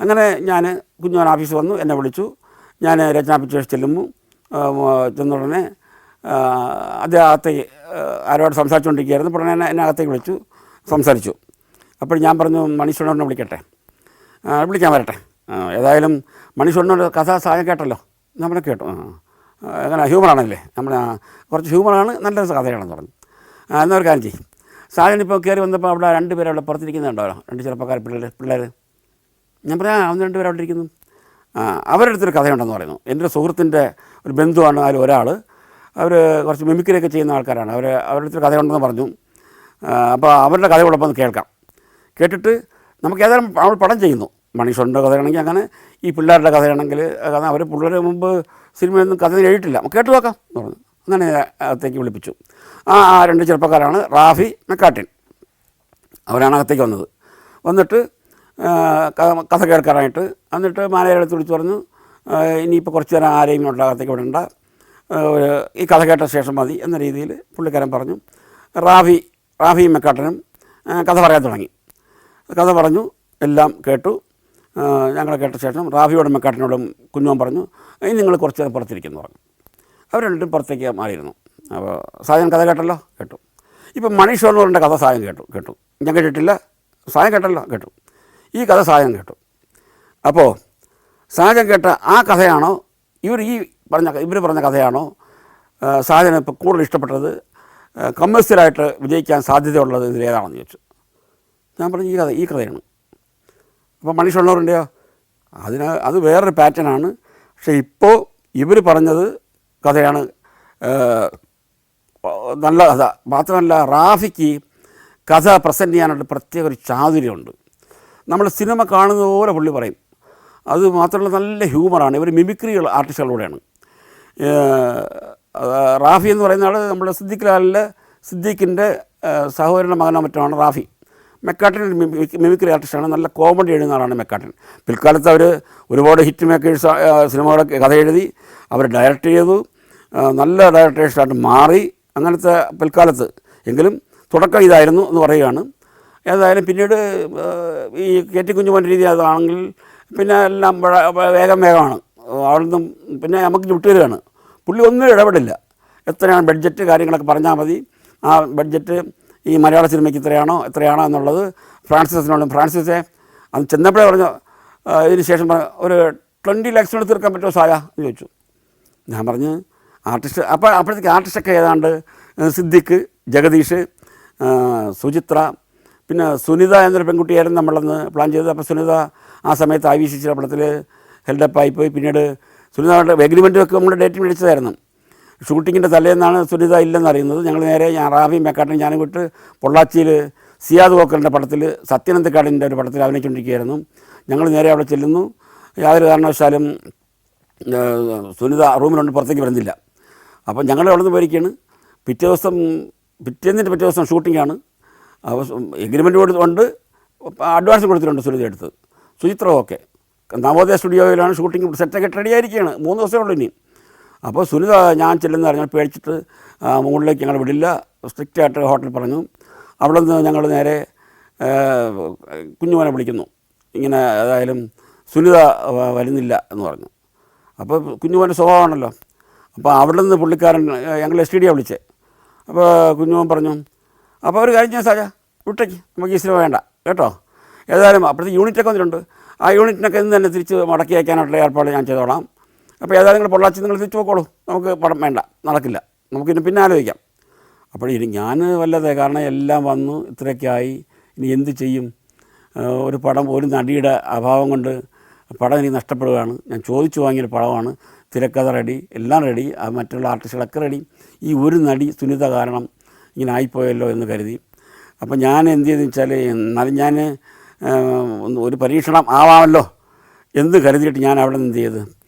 അങ്ങനെ ഞാൻ കുഞ്ഞോൻ ഓഫീസ് വന്നു, എന്നെ വിളിച്ചു. ഞാൻ രചനാ പിക്ചേഴ്സ് ചെന്നുടനെ അദ്ദേഹത്തേക്ക് ആരോട് സംസാരിച്ചുകൊണ്ടിരിക്കുകയായിരുന്നു. ഉടനെ എന്നെ അകത്തേക്ക് വിളിച്ചു, സംസാരിച്ചു. അപ്പോൾ ഞാൻ പറഞ്ഞു, മണിശ്വരനെ വിളിക്കട്ടെ, വിളിക്കാൻ വരട്ടെ. ഏതായാലും മണിശ്വരനോട് കഥ സായം കേട്ടല്ലോ, നമ്മളെ കേട്ടു. അങ്ങനെ ഹ്യൂമറാണല്ലേ, നമ്മൾ കുറച്ച് ഹ്യൂമറാണ്, നല്ല കഥയാണെന്ന് പറഞ്ഞു. എന്നൊരു കാര്യം ചെയ്യും. സാജനിപ്പോൾ കയറി വന്നപ്പോൾ അവിടെ 2 പേര് അവിടെ പുറത്തിരിക്കുന്നുണ്ടാവല്ലോ, 2 ചെറുപ്പക്കാർ പിള്ളേർ. ഞാൻ പറയാം, 1-2 പേര് അവിടെ ഇരിക്കുന്നു. അവരുടെ അടുത്തൊരു കഥയുണ്ടെന്ന് പറയുന്നു. എൻ്റെ ഒരു സുഹൃത്തിൻ്റെ ഒരു ബന്ധുവാണ് അതിൽ ഒരാൾ. അവർ കുറച്ച് മിമിക്രിയൊക്കെ ചെയ്യുന്ന ആൾക്കാരാണ്. അവരുടെ അടുത്തൊരു കഥയുണ്ടെന്ന് പറഞ്ഞു. അപ്പോൾ അവരുടെ കഥ കൂടെ ഒന്ന് കേൾക്കാം. കേട്ടിട്ട് നമുക്ക് ഏതായാലും അവൾ പടം ചെയ്യുന്നു. മണിശ്വരൻ്റെ കഥയാണെങ്കിൽ അങ്ങനെ, ഈ പിള്ളേരുടെ കഥയാണെങ്കിൽ കഥ അവർ പിള്ളേർ മുമ്പ് സിനിമയൊന്നും കഥ എഴുതിയിട്ടില്ല, കേട്ടു നോക്കാം എന്ന് പറഞ്ഞു. അങ്ങനെ അകത്തേക്ക് വിളിപ്പിച്ചു. ആ 2 ചെറുപ്പക്കാരാണ് റാഫി മെക്കാട്ടിൻ. അവരാണ് അകത്തേക്ക് വന്നത്. വന്നിട്ട് കഥ കേൾക്കാനായിട്ട്. എന്നിട്ട് മാനേജറെ അടുത്ത് വിളിച്ച് പറഞ്ഞു, ഇനിയിപ്പോൾ കുറച്ച് നേരം ആരെയും അകത്തേക്ക് വിടണ്ട, ഈ കഥ കേട്ട ശേഷം മതി എന്ന രീതിയിൽ പുള്ളിക്കാരൻ പറഞ്ഞു. റാഫി മെക്കാട്ടനും കഥ പറയാൻ തുടങ്ങി. കഥ പറഞ്ഞു, എല്ലാം കേട്ടു. ഞങ്ങൾ കേട്ട ശേഷം റാഫിയോടും മെക്കാട്ടിനോടും കുഞ്ഞോൻ പറഞ്ഞു, ഇനി നിങ്ങൾ കുറച്ച് നേരം പുറത്തിരിക്കുന്നു പറഞ്ഞു. അവർ 2 പുറത്തേക്ക് മാറിയിരുന്നു. അപ്പോൾ സായം കഥ കേട്ടല്ലോ, കേട്ടു. ഇപ്പം മണിശ്വരനോറിൻ്റെ കഥ സായം കേട്ടു. ഞാൻ കേട്ടിട്ടില്ല, സായം കേട്ടല്ലോ, കേട്ടു. ഈ കഥ സായം കേട്ടു. അപ്പോൾ സായം കേട്ട ആ കഥയാണോ ഇവർ പറഞ്ഞ കഥയാണോ സാജന് ഇപ്പോൾ കൂടുതൽ ഇഷ്ടപ്പെട്ടത്, കമേഴ്സ്യലായിട്ട് വിജയിക്കാൻ സാധ്യതയുള്ളത് ഇതിലേതാണെന്ന് ചോദിച്ചു. ഞാൻ പറഞ്ഞു, ഈ കഥയാണ്. അപ്പോൾ മണിശ്വരനോറിൻ്റെയോ, അത് വേറൊരു പാറ്റേണാണ്. പക്ഷേ ഇപ്പോൾ ഇവർ പറഞ്ഞത് കഥയാണ് നല്ല കഥ. മാത്രമല്ല റാഫിക്ക് കഥ പ്രസൻറ്റ് ചെയ്യാനായിട്ട് പ്രത്യേക ഒരു ചാതുര്യമുണ്ട്. നമ്മൾ സിനിമ കാണുന്നത് പോലെ പുള്ളി പറയും. അത് മാത്രമല്ല നല്ല ഹ്യൂമറാണ്. ഇവർ മിമിക്രി ആർട്ടിസ്റ്റുകളുടെയാണ്. റാഫി എന്ന് പറയുന്ന ആൾ നമ്മുടെ സിദ്ദീഖിൻ്റെ സഹോദരൻ്റെ മകനോ മറ്റുമാണ് റാഫി. മെക്കാട്ടിൻ മിമിക്രി ആർട്ടിസ്റ്റാണ്, നല്ല കോമഡി എഴുതുന്ന ആളാണ് മെക്കാട്ടിൻ. പിൽക്കാലത്ത് അവർ ഒരുപാട് ഹിറ്റ് മേക്കേഴ്സ് സിനിമകളൊക്കെ കഥ എഴുതി, അവർ ഡയറക്റ്റ് ചെയ്തു, നല്ല ഡയറക്ടേഴ്സായിട്ട് മാറി. അങ്ങനത്തെ പിൽക്കാലത്ത് എങ്കിലും തുടക്കം ഇതായിരുന്നു എന്ന് പറയുകയാണ്. ഏതായാലും പിന്നീട് ഈ കെ.ടി. കുഞ്ഞുമോൻ്റെ രീതി അതാണെങ്കിൽ പിന്നെ എല്ലാം വേഗമാണ്. അവിടുന്ന് പിന്നെ നമുക്ക് വിട്ടുതരികയാണ്. പുള്ളി ഒന്നും ഇടപെടില്ല. എത്രയാണ് ബഡ്ജറ്റ് കാര്യങ്ങളൊക്കെ പറഞ്ഞാൽ മതി. ആ ബഡ്ജറ്റ് ഈ മലയാള സിനിമയ്ക്ക് എത്രയാണോ എന്നുള്ളത് ഫ്രാൻസിസെ അന്ന് ചെന്നപ്പോഴേ പറഞ്ഞു, ഇതിന് ശേഷം ഒരു 20 lakhs തീർക്കാൻ പറ്റുമോ സായ എന്ന് ചോദിച്ചു. ഞാൻ പറഞ്ഞ് ആർട്ടിസ്റ്റ്. അപ്പോഴത്തേക്ക് ആർട്ടിസ്റ്റൊക്കെ ഏതാണ്ട് സിദ്ദിഖ്, ജഗദീഷ്, സുചിത്ര, പിന്നെ സുനിത എന്നൊരു പെൺകുട്ടിയായിരുന്നു നമ്മളന്ന് പ്ലാൻ ചെയ്തത്. അപ്പോൾ സുനിത ആ സമയത്ത് IVC പടത്തിൽ ഹെൽഡപ്പായിപ്പോയി. പിന്നീട് സുനിതയുടെ എഗ്രിമെൻറ്റൊക്കെ നമ്മൾ ഡേറ്റ് മേടിച്ചതായിരുന്നു. ഷൂട്ടിങ്ങിൻ്റെ തലേന്നാണ് സുനിത ഇല്ലെന്ന് അറിയുന്നത്. ഞങ്ങൾ നേരെ റാഫി മെക്കാട്ടിനും ഞാനും വിട്ട് പൊള്ളാച്ചിയിൽ സിയാദ് വോക്കറിൻ്റെ പടത്തിൽ സത്യനന്ദക്കാടിൻ്റെ ഒരു പടത്തിൽ അഭിനയിച്ചുകൊണ്ടിരിക്കുകയായിരുന്നു. ഞങ്ങൾ നേരെ അവിടെ ചെല്ലുന്നു. യാതൊരു കാരണവശാലും സുനിത റൂമിലുണ്ട്, പുറത്തേക്ക് വരുന്നില്ല. അപ്പം ഞങ്ങൾ അവിടെ നിന്ന് പോയിരിക്കുകയാണ്. പിറ്റേന്നിൻ്റെ പിറ്റേ ദിവസം ഷൂട്ടിങ്ങാണ്. അപ്പോൾ എഗ്രിമെൻറ്റ് കൊണ്ട് അഡ്വാൻസ് കൊടുത്തിട്ടുണ്ട് സുനിത എടുത്ത്. സുചിത്ര ഓക്കെ. നവോദയ സ്റ്റുഡിയോയിലാണ് ഷൂട്ടിംഗ്, സെറ്റൊക്കെ റെഡിയായിരിക്കുകയാണ്. 3 ദിവസമേ ഉള്ളൂ ഇനി. അപ്പോൾ സുനിത ഞാൻ ചെല്ലുന്ന പറഞ്ഞാൽ പേടിച്ചിട്ട് മുകളിലേക്ക് ഞങ്ങൾ വിടില്ല, സ്ട്രിക്റ്റായിട്ട് ഹോട്ടൽ പറഞ്ഞു. അവിടെ നിന്ന് ഞങ്ങൾ നേരെ കുഞ്ഞുമോനെ വിളിക്കുന്നു. ഇങ്ങനെ ഏതായാലും സുനിത വരുന്നില്ല എന്ന് പറഞ്ഞു. അപ്പോൾ കുഞ്ഞുമോൻ്റെ സ്വഭാവമാണല്ലോ. അപ്പോൾ അവിടെ നിന്ന് പുള്ളിക്കാരൻ ഞങ്ങൾ STD വിളിച്ചേ. അപ്പോൾ കുഞ്ഞുമോൻ പറഞ്ഞു, അപ്പോൾ ഒരു കാര്യം ചെയ്യാൻ സാജ വിട്ടേക്ക്, നമുക്ക് ഈ സിനിമ വേണ്ട കേട്ടോ. ഏതായാലും അപ്പോഴത്തെ യൂണിറ്റൊക്കെ വന്നിട്ടുണ്ട്. ആ യൂണിറ്റിനൊക്കെ ഇന്ന് തന്നെ തിരിച്ച് മടക്കി അയക്കാനായിട്ടുള്ള ഏർപ്പാട് ഞാൻ ചെയ്തോളാം. അപ്പോൾ ഏതായാലും നിങ്ങൾ പൊള്ളാച്ചി നിങ്ങൾ തിരിച്ചു പോക്കോളൂ, നമുക്ക് പടം വേണ്ട, നടക്കില്ല, നമുക്കിനി പിന്നെ ആലോചിക്കാം. അപ്പോൾ ഇനി ഞാൻ വല്ലതേ, കാരണം എല്ലാം വന്നു ഇത്രയൊക്കെ ആയി, ഇനി എന്ത് ചെയ്യും? ഒരു പടം, ഒരു നടിയുടെ അഭാവം കൊണ്ട് പടം എനിക്ക് നഷ്ടപ്പെടുകയാണ്. ഞാൻ ചോദിച്ചു വാങ്ങിയൊരു പടമാണ്, തിരക്കഥ റെഡി, എല്ലാം റെഡി, മറ്റുള്ള ആർട്ടിസ്റ്റുകളൊക്കെ റെഡി. ഈ ഒരു നടി സുനിത കാരണം ഇങ്ങനെ ആയിപ്പോയല്ലോ എന്ന് കരുതി. അപ്പോൾ ഞാൻ എന്ത് ചെയ്തെന്ന് വെച്ചാൽ, എന്നാലും ഞാൻ ഒരു പരീക്ഷണം ആവാമല്ലോ എന്ന് കരുതിയിട്ട് ഞാൻ അവിടെ നിന്ന് എന്ത് ചെയ്ത്,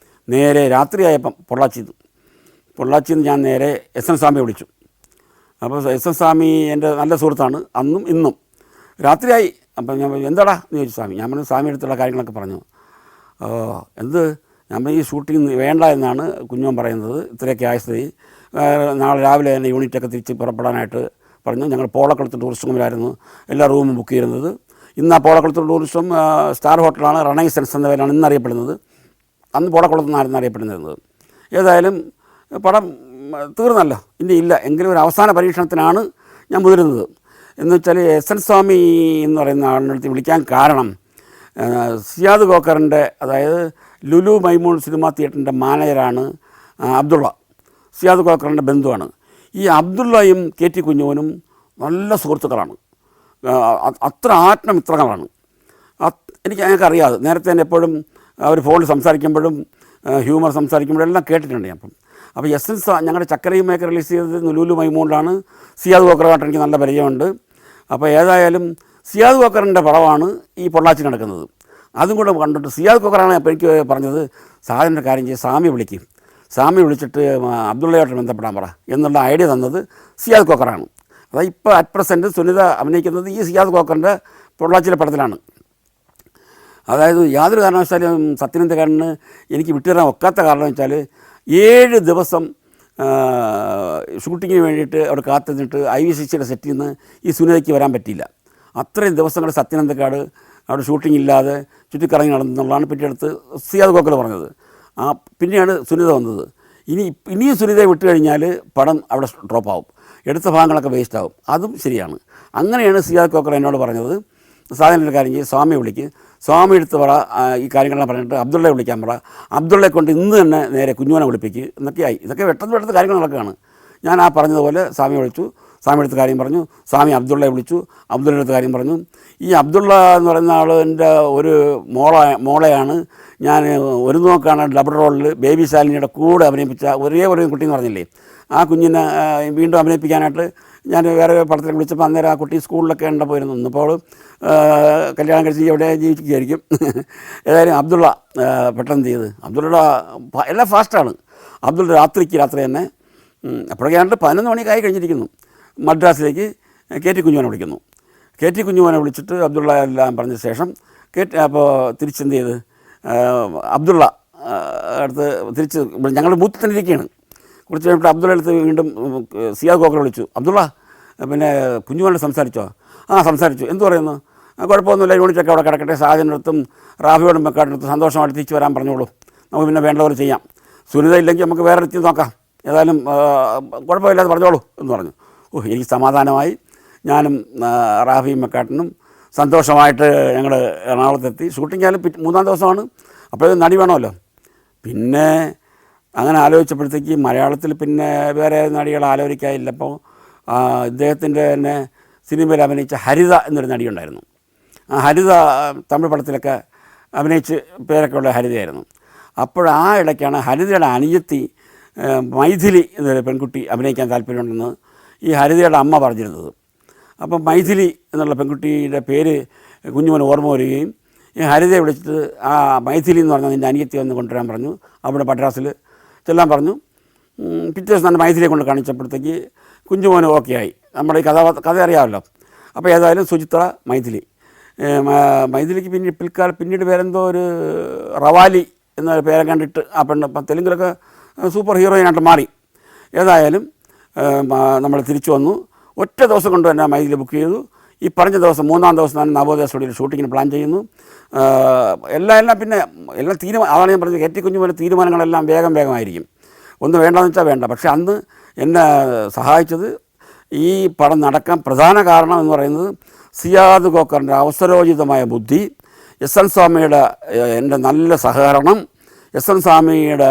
നേരെ രാത്രിയായപ്പം പൊള്ളാച്ചിയിൽ നിന്ന് ഞാൻ നേരെ SM സ്വാമിയെ വിളിച്ചു. അപ്പോൾ SM സ്വാമി എൻ്റെ നല്ല സുഹൃത്താണ്, അന്നും ഇന്നും. രാത്രിയായി. അപ്പം ഞാൻ എന്താടാ എന്ന് ചോദിച്ചു സ്വാമി. ഞാൻ പറഞ്ഞു സ്വാമി അടുത്തുള്ള കാര്യങ്ങളൊക്കെ പറഞ്ഞു. ഞാൻ ഈ ഷൂട്ടിങ് വേണ്ട എന്നാണ് കുഞ്ഞോൻ പറയുന്നത്, ഇത്രയൊക്കെ ആയ സ്ഥിതി. നാളെ രാവിലെ തന്നെ യൂണിറ്റൊക്കെ തിരിച്ച് പുറപ്പെടാനായിട്ട് പറഞ്ഞു. ഞങ്ങൾ പോളക്കുളത്ത് ടൂറിസ്റ്റ് ഹോമിലായിരുന്നു എല്ലാ റൂമും ബുക്ക് ചെയ്യുന്നത്. ഇന്ന് ആ പോളക്കുളത്ത് ടൂറിസം സ്റ്റാർ ഹോട്ടലാണ്, റണൈസൻസ് എന്ന പേരാണ് ഇന്ന് അറിയപ്പെടുന്നത്. അന്ന് പോളക്കുളത്ത് നിന്നായിരുന്നു അറിയപ്പെടുന്നത്. ഏതായാലും പടം തീർന്നല്ലോ, ഇനി ഇല്ല. എങ്കിലും ഒരു അവസാന പരീക്ഷണത്തിനാണ് ഞാൻ മുതിരുന്നത്. എന്ന് വെച്ചാൽ എസ് എൻ സ്വാമി എന്ന് പറയുന്ന ആളിനടുത്ത് വിളിക്കാൻ കാരണം സിയാദ് കോക്കറിൻ്റെ, അതായത് ലുലു മൈമൂൺ സിനിമാ തിയേറ്ററിൻ്റെ മാനേജറാണ് അബ്ദുള്ള. സിയാദ് കോക്കറിൻ്റെ ബന്ധുവാണ്. ഈ അബ്ദുള്ളയും കെ ടി കുഞ്ഞുമോനും നല്ല സുഹൃത്തുക്കളാണ്, അത്ര ആത്മമിത്രങ്ങളാണ്. ഞങ്ങൾക്കറിയാതെ നേരത്തെ തന്നെ എപ്പോഴും അവർ ഫോണിൽ സംസാരിക്കുമ്പോഴും ഹ്യൂമർ സംസാരിക്കുമ്പോഴും എല്ലാം കേട്ടിട്ടുണ്ട് ഞാൻ. അപ്പോൾ എസ് എൻ ഞങ്ങളുടെ ചക്കരയും മേക്ക് റിലീസ് ചെയ്തത് ലുലു മൈമൂണിലാണ്. സിയാദ് കോക്കറുമായിട്ട് എനിക്ക് നല്ല പരിചയമുണ്ട്. അപ്പോൾ ഏതായാലും സിയാദ് കോക്കറിൻ്റെ പടമാണ് ഈ പൊള്ളാച്ചി നടക്കുന്നത്. അതും കൂടെ കണ്ടിട്ട് സിയാദ് കോക്കറാണ് അപ്പോൾ എനിക്ക് പറഞ്ഞത്, സാധനൻ്റെ കാര്യം ചെയ്ത് സ്വാമി വിളിച്ചിട്ട് അബ്ദുള്ളയായിട്ട് ബന്ധപ്പെടാൻ പറ എന്നുള്ള ഐഡിയ തന്നത് സിയാദ് കോക്കറാണ്. അതായത് ഇപ്പോൾ അറ്റ് പ്രസൻറ്റ് സുനിത അഭിനയിക്കുന്നത് ഈ സിയാദ് കോക്കറിൻ്റെ പൊള്ളാച്ചിയിലെ പടത്തിലാണ്. അതായത് യാതൊരു കാരണവശാലും സത്യനന്ദക്കാരന് എനിക്ക് വിട്ടുതരാൻ ഒക്കാത്ത കാരണം വെച്ചാൽ 7 ദിവസം ഷൂട്ടിങ്ങിന് വേണ്ടിയിട്ട് അവിടെ കാത്തുനിന്നിട്ട് IVCCയുടെ സെറ്റിൽ നിന്ന് ഈ സുനിതയ്ക്ക് വരാൻ പറ്റിയില്ല. അത്രയും ദിവസങ്ങൾ സത്യനന്ദക്കാട് അവിടെ ഷൂട്ടിംഗ് ഇല്ലാതെ ചുറ്റിക്കറങ്ങി നടന്നുള്ളതാണ് പിന്നീട് സിയാദ് കോക്കർ പറഞ്ഞത്. പിന്നെയാണ് സുനിത വന്നത്. ഇനിയും സുനിതയെ വിട്ടു കഴിഞ്ഞാൽ പടം അവിടെ ഡ്രോപ്പാവും, എടുത്ത ഭാഗങ്ങളൊക്കെ വേസ്റ്റാവും. അതും ശരിയാണ്. അങ്ങനെയാണ് സിയാദ് കോക്കർ എന്നോട് പറഞ്ഞത്, സാധനത്തിൻ്റെ കാര്യം ചെയ്ത് സ്വാമി എടുത്ത് പറ, ഈ കാര്യങ്ങളെല്ലാം പറഞ്ഞിട്ട് അബ്ദുള്ളയെ വിളിക്കാൻ പറ, അബ്ദുള്ളയെ കൊണ്ട് ഇന്ന് തന്നെ നേരെ കുഞ്ഞുമോനെ വിളിപ്പിക്കുക എന്നൊക്കെയായി. ഇതൊക്കെ പെട്ടെന്ന് കാര്യങ്ങൾ നടക്കുകയാണ്. ഞാൻ ആ പറഞ്ഞതുപോലെ സ്വാമി വിളിച്ചു, സ്വാമി എടുത്ത കാര്യം പറഞ്ഞു, സ്വാമി അബ്ദുള്ളയെ വിളിച്ചു, അബ്ദുള്ള എടുത്ത കാര്യം പറഞ്ഞു. ഈ അബ്ദുള്ള എന്ന് പറയുന്ന ആളിൻ്റെ ഒരു മോളെയാണ് ഞാൻ ഒരു നോക്കാണ് ഡബിൾ റോളിൽ ബേബി ശാലിനിയുടെ കൂടെ അഭിനയിപ്പിച്ച ഒരേ ഒരു കുട്ടി എന്ന് പറഞ്ഞില്ലേ, ആ കുഞ്ഞിനെ വീണ്ടും അഭിനയിപ്പിക്കാനായിട്ട് ഞാൻ വേറെ പടത്തിൽ വിളിച്ചപ്പോൾ അന്നേരം ആ കുട്ടി സ്കൂളിലൊക്കെ പോയിരുന്നു. ഇന്നിപ്പോൾ കല്യാണം കഴിച്ച് എവിടെ ജീവിക്കുകയായിരിക്കും. ഏതായാലും അബ്ദുള്ള പെട്ടെന്ന് ചെയ്ത്, അബ്ദുള്ള എല്ലാം ഫാസ്റ്റാണ്. അബ്ദുള്ള രാത്രി തന്നെ അപ്പോഴൊക്കെയാണ്ട് 11 മണിക്കായി കഴിഞ്ഞിരിക്കുന്നു. മദ്രാസിലേക്ക് കെ ടി കുഞ്ഞുമോനെ വിളിച്ചിട്ട് അബ്ദുള്ള എല്ലാം പറഞ്ഞ ശേഷം അപ്പോൾ തിരിച്ചെന്ത് ചെയ്ത് അബ്ദുള്ള അടുത്ത് തിരിച്ച് ഞങ്ങൾ ബൂത്തിൽ തന്നെ ഇരിക്കുകയാണ്. കുറച്ച് കഴിഞ്ഞിട്ട് അബ്ദുള്ള അടുത്ത് വീണ്ടും സിയാദ് കോക്കറെ വിളിച്ചു, അബ്ദുള്ള പിന്നെ കുഞ്ഞുമോനോട് സംസാരിച്ചോ? സംസാരിച്ചു. എന്ത് പറയുന്നു? കുഴപ്പമൊന്നുമില്ല, യൂണിറ്റൊക്കെ അവിടെ കിടക്കട്ടെ, സാജൻ്റെ അടുത്തും റാഫിയോടും മെക്കാട്ടിനടുത്തും സന്തോഷമായിട്ട് തിരിച്ച് വരാൻ പറഞ്ഞോളൂ, നമുക്ക് പിന്നെ വേണ്ടപോലെ ചെയ്യാം. സുനിത ഇല്ലെങ്കിൽ നമുക്ക് വേറെ എത്തി നോക്കാം, ഏതായാലും കുഴപ്പമില്ലാതെ പറഞ്ഞോളൂ എന്ന് പറഞ്ഞു. എനിക്ക് സമാധാനമായി. ഞാനും റാഫിയും മെക്കാട്ടിനും സന്തോഷമായിട്ട് ഞങ്ങൾ എറണാകുളത്തെത്തി. ഷൂട്ടിംഗ് ആയാലും 3-ാം ദിവസമാണ്, അപ്പോഴേ നടി വേണമല്ലോ. പിന്നെ അങ്ങനെ ആലോചിച്ചപ്പോഴത്തേക്ക് മലയാളത്തിൽ പിന്നെ വേറെ നടികൾ ആലോചിക്കാനില്ല. അപ്പോൾ ഇദ്ദേഹത്തിൻ്റെ തന്നെ സിനിമയിൽ അഭിനയിച്ച ഹരിത എന്നൊരു നടിയുണ്ടായിരുന്നു. ആ ഹരിത തമിഴ് പടത്തിലൊക്കെ അഭിനയിച്ച് പേരൊക്കെ ഉള്ള ഹരിതയായിരുന്നു. അപ്പോൾ ആ ഇടയ്ക്കാണ് ഹരിതയുടെ അനുജത്തി മൈഥിലി എന്നൊരു പെൺകുട്ടി അഭിനയിക്കാൻ താല്പര്യമുണ്ടെന്ന് ഈ ഹരിതയുടെ അമ്മ പറഞ്ഞിരുന്നത്. അപ്പം മൈഥിലി എന്നുള്ള പെൺകുട്ടിയുടെ പേര് കുഞ്ഞുമോന് ഓർമ്മ വരികയും ഈ ഹരിതയെ വിളിച്ചിട്ട് ആ മൈഥിലി എന്ന് പറഞ്ഞാൽ നിൻ്റെ അനിയത്തി വന്ന് കൊണ്ടുവരാൻ പറഞ്ഞു. അവിടെ മദ്രാസിൽ ചെല്ലാൻ പറഞ്ഞു. പിറ്റേ ദിവസം തന്നെ മൈഥിലിയെ കൊണ്ട് കാണിച്ചപ്പോഴത്തേക്ക് കുഞ്ഞുമോന് ഓക്കെ ആയി. നമ്മുടെ ഈ കഥ അറിയാമല്ലോ. അപ്പോൾ ഏതായാലും സുചിത്ര മൈഥിലിക്ക് പിന്നീട് പേരെന്തോ ഒരു റവാലി എന്ന പേരെ കണ്ടിട്ട് ആ പെണ്ണ് തെലുങ്കിലൊക്കെ സൂപ്പർ ഹീറോയിനായിട്ട് മാറി. ഏതായാലും നമ്മൾ തിരിച്ചു വന്നു. ഒറ്റ ദിവസം കൊണ്ട് തന്നെ മൈഥിലി ബുക്ക് ചെയ്തു. ഈ പറഞ്ഞ ദിവസം 3-ാം ദിവസം തന്നെ നവോദയ സ്റ്റുഡിയോയിൽ ഷൂട്ടിങ്ങിന് പ്ലാൻ ചെയ്യുന്നു. എല്ലാം പിന്നെ അതാണ് ഞാൻ പറഞ്ഞത്, കെ ടി കുഞ്ഞുമോൻ്റെ തീരുമാനങ്ങളെല്ലാം വേഗമായിരിക്കും. ഒന്നും വേണ്ടെന്ന് വെച്ചാൽ വേണ്ട. പക്ഷേ അന്ന് എന്നെ സഹായിച്ചത്, ഈ പടം നടക്കാൻ പ്രധാന കാരണം എന്ന് പറയുന്നത് സിയാദ് കോക്കറിൻ്റെ അവസരോചിതമായ ബുദ്ധി, എസ് എൻ സ്വാമിയുടെ എൻ്റെ നല്ല സഹകരണം, എസ് എൻ സ്വാമിയുടെ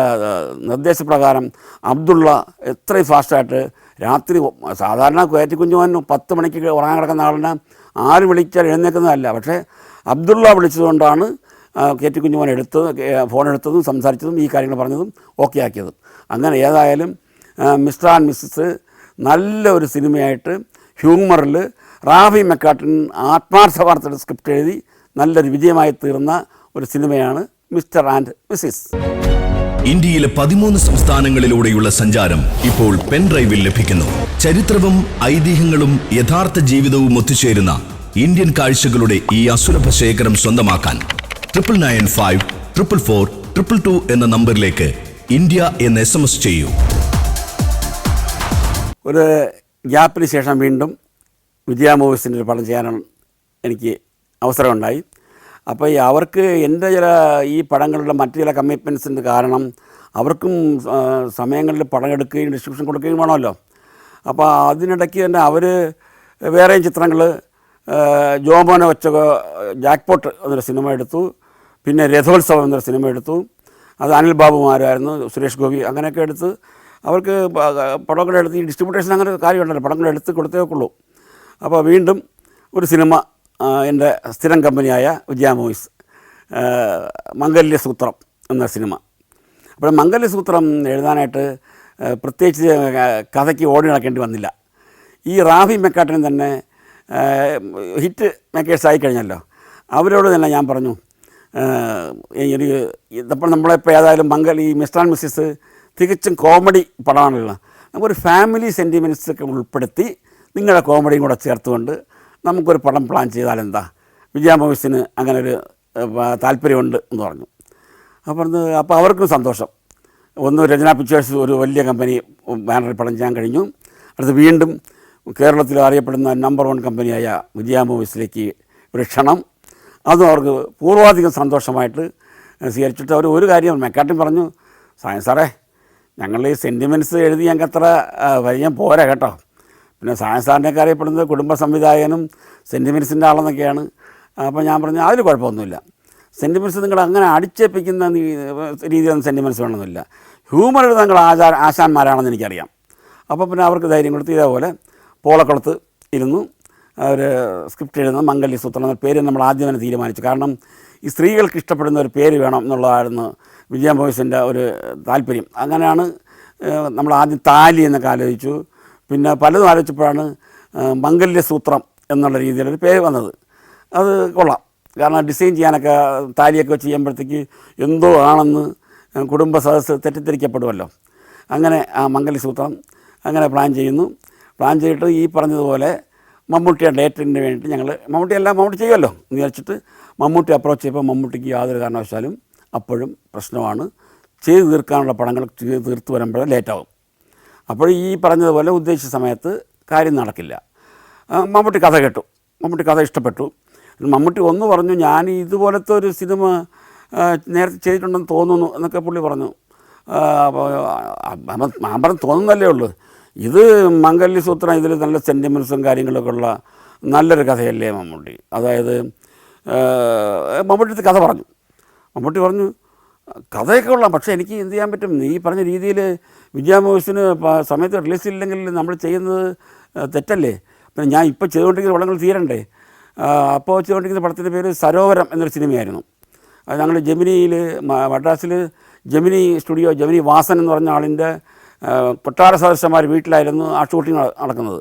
നിർദ്ദേശപ്രകാരം അബ്ദുള്ള എത്രയും ഫാസ്റ്റായിട്ട് രാത്രി സാധാരണ കെ ടി കുഞ്ഞുമോൻ 10 മണിക്ക് ഉറങ്ങാൻ കിടക്കുന്ന ആളിനെ ആര് വിളിച്ചാൽ എഴുന്നേൽക്കുന്നതല്ല. പക്ഷേ അബ്ദുള്ള വിളിച്ചതുകൊണ്ടാണ് കെ ടി കുഞ്ഞുമോൻ ഫോൺ എടുത്തതും സംസാരിച്ചതും ഈ കാര്യങ്ങൾ പറഞ്ഞതും ഓക്കെ ആക്കിയതും. അങ്ങനെ ഏതായാലും മിസ്റ്റർ ആൻഡ് മിസ്സസ് നല്ലൊരു സിനിമയായിട്ട് ഹ്യൂമറിൽ റാഫി മെക്കാട്ടിൻ ആത്മാർത്ഥ സ്ക്രിപ്റ്റ് എഴുതി നല്ലൊരു വിജയമായി തീർന്ന ഒരു സിനിമയാണ് മിസ്റ്റർ ആൻഡ് മിസ്സിസ്. ഇന്ത്യയിലെ 13 സംസ്ഥാനങ്ങളിലൂടെയുള്ള സഞ്ചാരം ഇപ്പോൾ പെൻഡ്രൈവിൽ ലഭിക്കുന്നു. ചരിത്രവും ഐതിഹ്യങ്ങളും യഥാർത്ഥ ജീവിതവും ഒത്തുചേരുന്ന ഇന്ത്യൻ കാഴ്ചകളുടെ ഈ അസുലഭ ശേഖരം സ്വന്തമാക്കാൻ 9995442222 എന്ന നമ്പറിലേക്ക് ഇന്ത്യ എന്ന് SMS ചെയ്യൂ. ഒരു ഗ്യാപ്പിന് ശേഷം വീണ്ടും വിജയ മൂവീസിൻ്റെ ഒരു പടം ചെയ്യാനാണ് എനിക്ക് അവസരമുണ്ടായി. അപ്പോൾ ഈ അവർക്ക് എൻ്റെ ചില ഈ പടങ്ങളുടെ മറ്റു ചില കമ്മിറ്റ്മെൻറ്റ്സിൻ്റെ കാരണം അവർക്കും സമയങ്ങളിൽ പടം എടുക്കുകയും ഡിസ്ട്രിബ്യൂഷൻ കൊടുക്കുകയും വേണമല്ലോ. അപ്പോൾ അതിനിടയ്ക്ക് തന്നെ അവർ വേറെയും ചിത്രങ്ങൾ ജോമോനെ വെച്ച ജാക്ക്പോട്ട് എന്നൊരു സിനിമ എടുത്തു, പിന്നെ രഥോത്സവം എന്നൊരു സിനിമ എടുത്തു. അത് അനിൽ ബാബുമാരായിരുന്നു, സുരേഷ് ഗോപി, അങ്ങനെയൊക്കെ എടുത്ത് അവർക്ക് പടങ്ങൾ എടുത്ത് ഈ ഡിസ്ട്രിബ്യൂട്ടേഷൻ അങ്ങനെ കാര്യമുണ്ടല്ലോ, പടങ്ങൾ എടുത്ത് കൊടുത്തേക്കുള്ളൂ. അപ്പോൾ വീണ്ടും ഒരു സിനിമ എൻ്റെ സ്ഥിരം കമ്പനിയായ വിജയ മൂവീസ്, മംഗല്യസൂത്രം എന്ന സിനിമ. അപ്പോൾ മംഗല്യസൂത്രം എഴുതാനായിട്ട് പ്രത്യേകിച്ച് കഥയ്ക്ക് ഓടി നടക്കേണ്ടി വന്നില്ല. ഈ റാഫി മെക്കാട്ടൻ തന്നെ ഹിറ്റ് മേക്കേഴ്സ് ആയിക്കഴിഞ്ഞല്ലോ, അവരോട് തന്നെ ഞാൻ പറഞ്ഞു, ഇപ്പോൾ നമ്മളിപ്പോൾ ഏതായാലും ഈ മിസ്റ്റർ ആൻഡ് മിസ്സിസ് തികച്ചും കോമഡി പടമാണല്ലോ, നമുക്കൊരു ഫാമിലി സെൻറ്റിമെൻറ്റ്സൊക്കെ ഉൾപ്പെടുത്തി നിങ്ങളുടെ കോമഡിയും കൂടെ ചേർത്തുകൊണ്ട് നമുക്കൊരു പടം പ്ലാൻ ചെയ്താലെന്താ, വിജയ മൂവീസിന് അങ്ങനെ ഒരു താല്പര്യമുണ്ട് എന്ന് പറഞ്ഞു. അപ്പോൾ അവർക്കും സന്തോഷം. ഒന്ന് രചന പിക്ചേഴ്സ് ഒരു വലിയ കമ്പനി ബാനറിൽ പടം ചെയ്യാൻ കഴിഞ്ഞു. അടുത്ത് വീണ്ടും കേരളത്തിൽ അറിയപ്പെടുന്ന നമ്പർ 1 കമ്പനിയായ വിജയ മൂവീസിലേക്ക് ഒരു ക്ഷണം. അതും അവർക്ക് പൂർവാധികം സന്തോഷമായിട്ട് സ്വീകരിച്ചിട്ട് അവർ ഒരു കാര്യം മെക്കാട്ടൻ പറഞ്ഞു, സാറേ ഞങ്ങൾ ഈ സെൻറ്റിമെൻറ്റ്സ് എഴുതി ഞങ്ങൾക്ക് അത്ര പരിചയം പോരാ കേട്ടോ. പിന്നെ സാറിൻ്റെയൊക്കെ അറിയപ്പെടുന്നത് കുടുംബ സംവിധായകനും സെൻറ്റിമെൻറ്റ്സിൻ്റെ ആളെന്നൊക്കെയാണ്. അപ്പോൾ ഞാൻ പറഞ്ഞു അതിൽ കുഴപ്പമൊന്നുമില്ല, സെൻറ്റിമെൻറ്റ്സ് നിങ്ങൾ അങ്ങനെ അടിച്ചേൽപ്പിക്കുന്ന രീതിയിലൊന്നും സെൻറ്റിമെൻറ്റ്സ് വേണമെന്നില്ല, ഹ്യൂമർ എഴുതാൻ നിങ്ങൾ ആശാന്മാരാണെന്ന് എനിക്കറിയാം. അപ്പോൾ പിന്നെ അവർക്ക് ധൈര്യം കൊടുത്ത് ഇതേപോലെ പോളക്കുളത്ത് ഇരുന്നു അവർ സ്ക്രിപ്റ്റ് എഴുതുന്ന മംഗല്യസൂത്രം എന്ന പേര് നമ്മൾ ആദ്യം തന്നെ തീരുമാനിച്ചു. കാരണം ഈ സ്ത്രീകൾക്ക് ഇഷ്ടപ്പെടുന്ന ഒരു പേര് വേണം എന്നുള്ളതായിരുന്നു വിജയ മൂവീസിൻ്റെ ഒരു താല്പര്യം. അങ്ങനെയാണ് നമ്മൾ ആദ്യം താലി എന്നൊക്കെ ആലോചിച്ചു, പിന്നെ പലതും ആലോചിച്ചപ്പോഴാണ് മംഗല്യസൂത്രം എന്നുള്ള രീതിയിലൊരു പേര് വന്നത്. അത് കൊള്ളാം, കാരണം ഡിസൈൻ ചെയ്യാനൊക്കെ താലിയൊക്കെ ചെയ്യുമ്പോഴത്തേക്ക് എന്തോ ആണെന്ന് കുടുംബ സദസ്സ് തെറ്റിദ്ധരിക്കപ്പെടുമല്ലോ. അങ്ങനെ ആ മംഗല്യസൂത്രം അങ്ങനെ പ്ലാൻ ചെയ്യുന്നു. പ്ലാൻ ചെയ്തിട്ട് ഈ പറഞ്ഞതുപോലെ മമ്മൂട്ടിയുടെ ഡേറ്റിന് വേണ്ടിയിട്ട് ഞങ്ങൾ മമ്മൂട്ടി ചെയ്യുമല്ലോ എന്ന് വിചാരിച്ചിട്ട് മമ്മൂട്ടി അപ്രോച്ച് ചെയ്തപ്പോൾ മമ്മൂട്ടിക്ക് യാതൊരു കാരണവശാലും അപ്പോഴും പ്രശ്നമാണ്, ചെയ്ത് തീർക്കാനുള്ള പടങ്ങൾ ചെയ്ത് തീർത്ത് വരുമ്പോൾ ലേറ്റാവും. അപ്പോൾ ഈ പറഞ്ഞതുപോലെ ഉദ്ദേശിച്ച സമയത്ത് കാര്യം നടക്കില്ല. മമ്മൂട്ടി കഥ കേട്ടു, മമ്മൂട്ടി കഥ ഇഷ്ടപ്പെട്ടു. മമ്മൂട്ടി ഒന്ന് പറഞ്ഞു, ഞാൻ ഇതുപോലത്തെ ഒരു സിനിമ നേരത്തെ ചെയ്തിട്ടുണ്ടെന്ന് തോന്നുന്നു എന്നൊക്കെ പുള്ളി പറഞ്ഞു. ഞാൻ പറഞ്ഞു തോന്നുന്നല്ലേ ഉള്ളൂ, ഇത് മംഗല്യസൂത്രം, ഇതിൽ നല്ല സെൻറ്റിമെൻറ്റ്സും കാര്യങ്ങളൊക്കെ ഉള്ള നല്ലൊരു കഥയല്ലേ മമ്മൂട്ടി. അതായത് മമ്മൂട്ടി കഥ പറഞ്ഞു, മമ്മൂട്ടി പറഞ്ഞു കഥയൊക്കെ കൊള്ളാം, പക്ഷേ എനിക്ക് എന്ത് ചെയ്യാൻ പറ്റും, ഈ പറഞ്ഞ രീതിയിൽ വിജയ മൂവീസിന് സമയത്ത് റിലീസ് ഇല്ലെങ്കിൽ നമ്മൾ ചെയ്യുന്നത് തെറ്റല്ലേ. പിന്നെ ഞാൻ ഇപ്പോൾ ചെയ്തുകൊണ്ടിരിക്കുന്ന പടങ്ങൾ തീരണ്ടേ. അപ്പോൾ ചെയ്തുകൊണ്ടിരിക്കുന്ന പടത്തിൻ്റെ പേര് സരോവരം എന്നൊരു സിനിമയായിരുന്നു. അത് ഞങ്ങൾ ജെമിനിയിൽ മദ്രാസിൽ ജെമിനി സ്റ്റുഡിയോ, ജെമിനി വാസൻ എന്ന് പറഞ്ഞ ആളിൻ്റെ കൊട്ടാര സദസ്യന്മാർ വീട്ടിലായിരുന്നു ആ ഷൂട്ടിങ് നടക്കുന്നത്.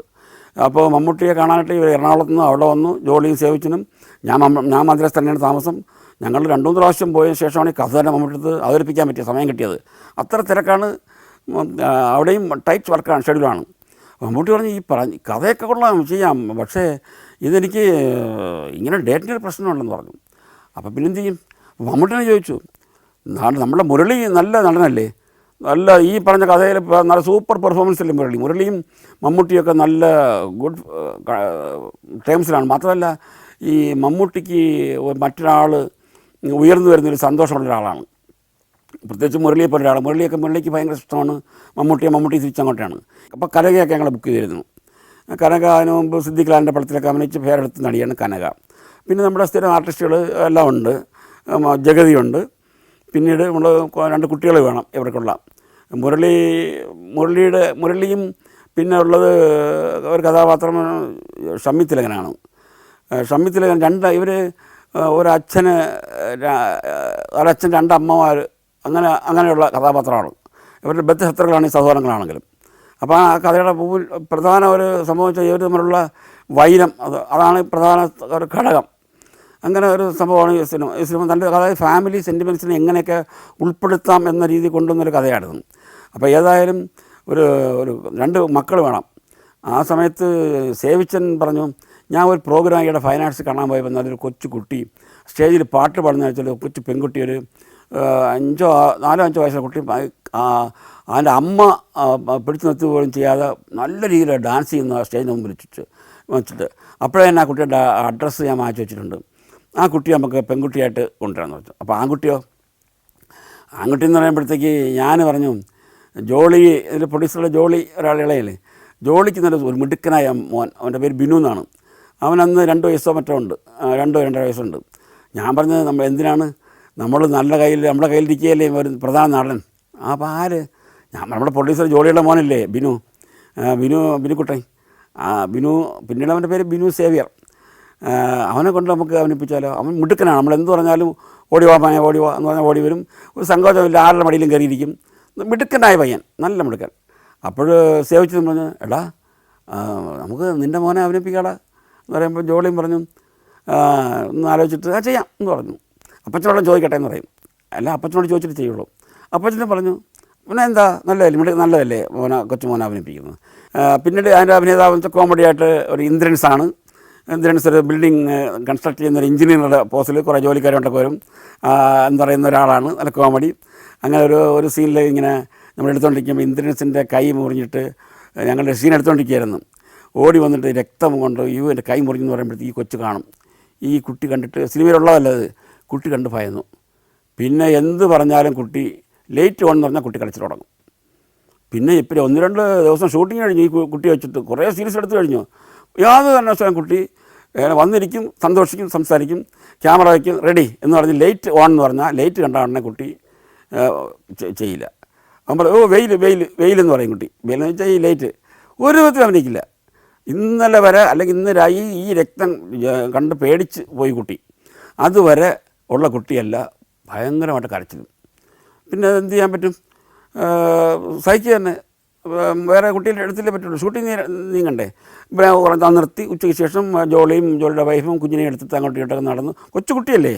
അപ്പോൾ മമ്മൂട്ടിയെ കാണാനായിട്ട് ഇവർ എറണാകുളത്ത് നിന്ന് അവിടെ വന്നു, ജോലിയും സേവിച്ചനും. ഞാൻ മദ്രാസ് തന്നെയാണ് താമസം. ഞങ്ങൾ 2-3 പ്രാവശ്യം പോയതിന് ശേഷമാണ് ഈ കഥ തന്നെ മമ്മൂട്ടി അവതരിപ്പിക്കാൻ പറ്റിയ സമയം കിട്ടിയത്. അത്ര തിരക്കാണ്, അവിടെയും ടൈറ്റ് വർക്കാണ്, ഷെഡ്യൂളാണ്. മമ്മൂട്ടി പറഞ്ഞു ഈ കഥയൊക്കെ കൊള്ളാം, ചെയ്യാം, പക്ഷേ ഇതെനിക്ക് ഇങ്ങനെ ഡേറ്റിൻ്റെ പ്രശ്നമുണ്ടെന്ന് പറഞ്ഞു. അപ്പോൾ പിന്നെ എന്ത് ചെയ്യും? മമ്മൂട്ടിനെ ചോദിച്ചു, നമ്മുടെ മുരളി നല്ല നടനല്ലേ, നല്ല ഈ പറഞ്ഞ കഥയിൽ നല്ല സൂപ്പർ പെർഫോമൻസ് അല്ലേ മുരളിയും മമ്മൂട്ടിയൊക്കെ നല്ല ഗുഡ് ടേംസിലാണ്. മാത്രമല്ല ഈ മമ്മൂട്ടിക്ക് മറ്റൊരാൾ ഉയർന്നു വരുന്നൊരു സന്തോഷമുള്ള ഒരാളാണ്, പ്രത്യേകിച്ച് മുരളിയെപ്പോലെ ഒരാൾ. മുരളിക്ക് ഭയങ്കര ഇഷ്ടമാണ് മമ്മൂട്ടി തിരിച്ചങ്ങോട്ടാണ്. അപ്പോൾ കനകയൊക്കെ ഞങ്ങൾ ബുക്ക് ചെയ്തിരുന്നു. കനക അതിന് മുമ്പ് സിദ്ദിഖ് ലാലിൻ്റെ പടത്തിലൊക്കെ അഭിനയിച്ച് പേരെടുത്ത നടിയാണ് കനക. പിന്നെ നമ്മുടെ സ്ഥിരം ആർട്ടിസ്റ്റുകൾ എല്ലാം ഉണ്ട്, ജഗതിയുണ്ട്. പിന്നീട് നമ്മൾ 2 കുട്ടികൾ വേണം ഇവർക്കുള്ള. മുരളിയും പിന്നെ ഉള്ളത് ഒരു കഥാപാത്രം ഷമ്മി തിലകനാണ്. ഷമ്മി തിലകൻ ഇവർ ഒരച്ഛൻ 2 അമ്മമാർ, അങ്ങനെയുള്ള കഥാപാത്രമാണ്. ഇവരുടെ ബദ്ധശത്രുക്കളാണ് ഈ സഹോദരങ്ങളാണെങ്കിലും. അപ്പോൾ ആ കഥയുടെ പ്രധാന ഒരു സംഭവം വെച്ചാൽ ഇവർ തമ്മിലുള്ള വൈരം, അതാണ് പ്രധാന ഒരു ഘടകം. അങ്ങനെ ഒരു സംഭവമാണ് ഈ സിനിമ നല്ല. അതായത് ഫാമിലി സെൻറ്റിമെൻറ്റ്സിനെ എങ്ങനെയൊക്കെ ഉൾപ്പെടുത്താം എന്ന രീതി കൊണ്ടുവന്നൊരു കഥയായിരുന്നു. അപ്പോൾ ഏതായാലും ഒരു 2 മക്കൾ വേണം. ആ സമയത്ത് സേവിച്ചൻ പറഞ്ഞു, ഞാൻ ഒരു പ്രോഗ്രാം ഇവിടെ ഫൈൻ ആർട്സ് കാണാൻ പോയപ്പോൾ നല്ലൊരു കൊച്ചു കുട്ടി സ്റ്റേജിൽ പാട്ട് പാടുന്ന വെച്ചാൽ കൊച്ചു പെൺകുട്ടി, ഒരു 4-5 വയസ്സുള്ള കുട്ടി, അതിൻ്റെ അമ്മ പിടിച്ചു നിർത്തി പോലും ചെയ്യാതെ നല്ല രീതിയിൽ ഡാൻസ് ചെയ്യുന്ന സ്റ്റേജിന് മുമ്പിൽ വെച്ചിട്ട് അപ്പോഴേ തന്നെ ആ കുട്ടിയുടെ അഡ്രസ്സ് ഞാൻ മാറ്റി വെച്ചിട്ടുണ്ട്. ആ കുട്ടി നമുക്ക് പെൺകുട്ടിയായിട്ട് കൊണ്ടുവരാമെന്ന് പറഞ്ഞു. അപ്പോൾ ആൺകുട്ടി എന്ന് പറയുമ്പോഴത്തേക്ക് ഞാൻ പറഞ്ഞു, ജോളി ഇതിൽ പ്രൊഡ്യൂസറുടെ ജോളി ഒരാളിളയില്ലേ, ജോളിക്ക് നല്ല ഒരു മിടുക്കനായ മോൻ, അവൻ്റെ പേര് ബിനു എന്നാണ്. അവനന്ന് 2 വയസ്സോ മറ്റോ ഉണ്ട്, 2-2.5 വയസ്സുണ്ട്. ഞാൻ പറഞ്ഞത് നമ്മൾ എന്തിനാണ്, നമ്മൾ നല്ല കയ്യിൽ നമ്മുടെ കയ്യിലിരിക്കുകയല്ലേ ഒരു പ്രധാന നടൻ. അപ്പോൾ ആര്, നമ്മുടെ പ്രൊഡ്യൂസർ ജോളിയുടെ മോനല്ലേ ബിനുക്കുട്ടൻ. ബിനു, പിന്നീട് അവൻ്റെ പേര് ബിനു സേവിയർ. അവനെ കൊണ്ട് നമുക്ക് അവനിപ്പിച്ചാലോ, അവൻ മിടുക്കനാണ്. നമ്മളെന്ത് പറഞ്ഞാലും ഓടിവാ എന്ന് പറഞ്ഞാൽ ഓടി വരും, ഒരു സങ്കോചമില്ല, ആരുടെ മടിയിലും കയറിയിരിക്കും. മിടുക്കനായ പയ്യൻ, നല്ല മിടുക്കൻ. അപ്പോൾ സേവിച്ച് പറഞ്ഞു, എടാ നമുക്ക് നിൻ്റെ മോനെ അഭിനയിപ്പിക്കാടാ എന്ന് പറയുമ്പോൾ ജോളിയും പറഞ്ഞു, ഒന്ന് ആലോചിച്ചിട്ട് ചെയ്യാം എന്ന് പറഞ്ഞു. അപ്പച്ചനോട് ചോദിക്കട്ടെ എന്ന് പറയും. അല്ല, അപ്പച്ചനോട് ചോദിച്ചിട്ട് ചെയ്യുള്ളൂ. അപ്പച്ചനെ പറഞ്ഞു, പിന്നെ എന്താ നല്ലതല്ലേ കൊച്ചുമോനെ അഭിനയിപ്പിക്കുന്നത്. പിന്നീട് അതിൻ്റെ അഭിനേതാവ് വെച്ചാൽ കോമഡിയായിട്ട് ഒരു ഇന്ദ്രൻസാണ്. ഇന്ദ്രൻസ് ഒരു ബിൽഡിംഗ് കൺസ്ട്രക്ട് ചെയ്യുന്ന ഒരു എഞ്ചിനീയറുടെ പോസ്റ്റിൽ കുറേ ജോലിക്കാരുണ്ടൊക്കെ വരും എന്ന് പറയുന്ന ഒരാളാണ്. നല്ല കോമഡി. അങ്ങനെ ഒരു സീനിൽ ഇങ്ങനെ നമ്മൾ എടുത്തുകൊണ്ടിരിക്കുമ്പോൾ ഇന്ദ്രൻസിൻ്റെ കൈ മുറിഞ്ഞിട്ട് ഞങ്ങളുടെ സീൻ എടുത്തുകൊണ്ടിരിക്കുകയായിരുന്നു. ഓടി വന്നിട്ട് രക്തം കൊണ്ട് എൻ്റെ കൈ മുറിഞ്ഞെന്ന് പറയുമ്പോഴത്തേക്ക് ഈ കൊച്ചു കാണും. ഈ കുട്ടി കണ്ടിട്ട്, സിനിമയിലുള്ളതല്ലത്, കുട്ടി കണ്ട് ഭയന്നു. പിന്നെ എന്ത് പറഞ്ഞാലും കുട്ടി ലേറ്റ് എന്ന് പറഞ്ഞാൽ കുട്ടി കളിച്ചിട്ട് തുടങ്ങും. പിന്നെ ഇപ്പോൾ 1-2 ദിവസം ഷൂട്ടിങ് കഴിഞ്ഞു ഈ കുട്ടി വെച്ചിട്ട് കുറേ സീരീസ് എടുത്തു കഴിഞ്ഞു. യാതൊരു കാരണവശാലും കുട്ടി വന്നിരിക്കും, സന്തോഷിക്കും, സംസാരിക്കും, ക്യാമറ വയ്ക്കും, റെഡി എന്ന് പറഞ്ഞ് ലേറ്റ് എന്ന് പറഞ്ഞാൽ ലേറ്റ് കണ്ട ഉടനെ കുട്ടി ചെയ്യില്ല. അവൻ പറയും, വെയിലെന്ന് പറയും കുട്ടി. വെയിലെന്ന് വെച്ചാൽ ഈ ലേറ്റ് ഒരു വിധത്തിൽ അഭിനയിക്കില്ല. ഇന്നലെ വരെ അല്ലെങ്കിൽ ഇന്നരായി ഈ രക്തം കണ്ട് പേടിച്ച് പോയി കുട്ടി. അതുവരെ ഉള്ള കുട്ടിയല്ല, ഭയങ്കരമായിട്ട് കരച്ചിലും. പിന്നെ എന്ത് ചെയ്യാൻ പറ്റും, സഹിക്കുക തന്നെ. വേറെ കുട്ടികളുടെ എടുത്തില്ലേ പറ്റുള്ളൂ, ഷൂട്ടിങ് നീങ്ങണ്ടേ. കുറച്ച് നിർത്തി ഉച്ചയ്ക്ക് ശേഷം ജോളിയുടെ വൈഫും കുഞ്ഞിനെയും എടുത്തിട്ട് അങ്ങോട്ടും ഇങ്ങോട്ടൊക്കെ നടന്നു. കൊച്ചുകുട്ടിയല്ലേ,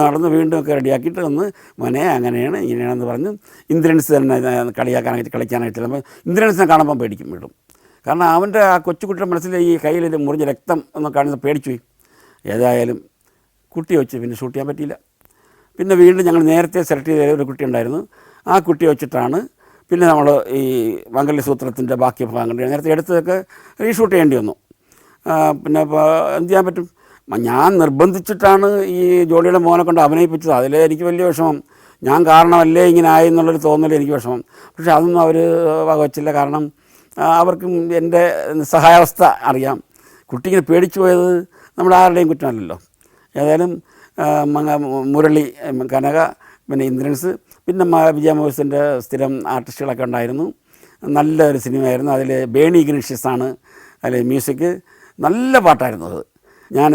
നടന്ന് വീണ്ടും ഒക്കെ റെഡിയാക്കിയിട്ട് വന്ന് മോനെ അങ്ങനെയാണ് ഇങ്ങനെയാണെന്ന് പറഞ്ഞ് ഇന്ദ്രൻസ് തന്നെ കളിക്കാനായിട്ട് ചിലപ്പോൾ ഇന്ദ്രൻസിനെ കാണുമ്പം പേടിക്കും വീണ്ടും. കാരണം അവൻ്റെ ആ കൊച്ചുകുട്ടിയുടെ മനസ്സിൽ ഈ കയ്യിൽ മുറിഞ്ഞ രക്തം എന്നൊക്കെ കാണുന്നത് പേടിച്ചു പോയി. ഏതായാലും കുട്ടി വെച്ച് പിന്നെ ഷൂട്ട് ചെയ്യാൻ പറ്റിയില്ല. പിന്നെ വീണ്ടും ഞങ്ങൾ നേരത്തെ സെലക്ട് ചെയ്ത ഒരു കുട്ടി ഉണ്ടായിരുന്നു. ആ കുട്ടി വെച്ചിട്ടാണ് പിന്നെ നമ്മൾ ഈ മംഗല്യസൂത്രത്തിൻ്റെ ബാക്കി ഭാഗങ്ങൾ നേരത്തെ എടുത്തതൊക്കെ റീഷൂട്ട് ചെയ്യേണ്ടി വന്നു. പിന്നെ എന്ത് ചെയ്യാൻ പറ്റും, ഞാൻ നിർബന്ധിച്ചിട്ടാണ് ഈ ജോളിയുടെ മോനെ കൊണ്ട് അഭിനയിപ്പിച്ചത്. അതിൽ എനിക്ക് വലിയ വിഷമം. ഞാൻ കാരണമല്ലേ ഇങ്ങനെ ആയി എന്നുള്ളൊരു തോന്നൽ എനിക്ക് വിഷമം. പക്ഷേ അതൊന്നും അവർ വകവച്ചില്ല. കാരണം അവർക്കും എൻ്റെ നിസ്സഹായാവസ്ഥ അറിയാം. കുട്ടി ഇങ്ങനെ പേടിച്ചു പോയത് നമ്മുടെ ആരുടെയും കുറ്റമല്ലല്ലോ. ഏതായാലും മുരളി, കനക, പിന്നെ ഇന്ദ്രൻസ്, പിന്നെ വിജയ മൂവീസിൻ്റെ സ്ഥിരം ആർട്ടിസ്റ്റുകളൊക്കെ ഉണ്ടായിരുന്നു. നല്ലൊരു സിനിമയായിരുന്നു. അതിൽ ബേണി ഇഗ്നീഷ്യസാണ് അതിൽ മ്യൂസിക്. നല്ല പാട്ടായിരുന്നു അത്. ഞാൻ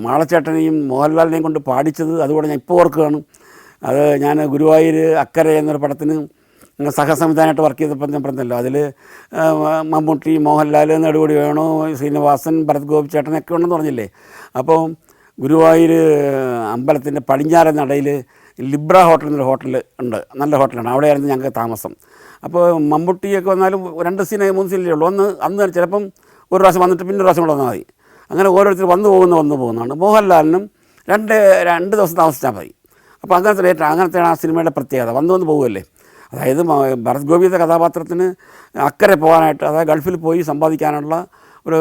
മാളച്ചേട്ടനെയും മോഹൻലാലിനെയും കൊണ്ട് പാടിച്ചത് അതുകൂടെ ഞാൻ ഇപ്പോൾ ഓർക്കുകയാണ്. അത് ഞാൻ ഗുരുവായൂർ അക്കരെ എന്നൊരു പടത്തിന് സഹസംവിധാനമായിട്ട് വർക്ക് ചെയ്തപ്പോൾ ഞാൻ പറഞ്ഞല്ലോ, അതിൽ മമ്മൂട്ടി, മോഹൻലാൽ, നെടുമുടി വേണു, ശ്രീനിവാസൻ, ഭരത് ഗോപിച്ചേട്ടനൊക്കെ ഉണ്ടെന്ന് പറഞ്ഞില്ലേ. അപ്പോൾ ഗുരുവായൂർ അമ്പലത്തിൻ്റെ പടിഞ്ഞാറേ നടയിൽ ലിബ്ര ഹോട്ടൽ എന്നൊരു ഹോട്ടൽ ഉണ്ട്, നല്ല ഹോട്ടലാണ്. അവിടെയായിരുന്നു ഞങ്ങൾക്ക് താമസം. അപ്പോൾ മമ്മൂട്ടിയൊക്കെ വന്നാലും 2 സീൻ 3 സീനിലേ ഉള്ളൂ. അന്ന് ചിലപ്പം ഒരു പ്രാവശ്യം വന്നിട്ട് പിന്നെ ഒരു പ്രാവശ്യം കൂടെ വന്നാൽ മതി. അങ്ങനെ ഓരോരുത്തർ വന്നു പോകുന്നതാണ്. മോഹൻലാലിനും 2 ദിവസം താമസിച്ചാൽ മതി. അപ്പോൾ അങ്ങനത്തെയാണ് ആ സിനിമയുടെ പ്രത്യേകത. വന്നു പോകുമല്ലേ. അതായത് ഭരത് ഗോപിയുടെ കഥാപാത്രത്തിന് അക്കരെ പോകാനായിട്ട്, അതായത് ഗൾഫിൽ പോയി സമ്പാദിക്കാനുള്ള ഒരു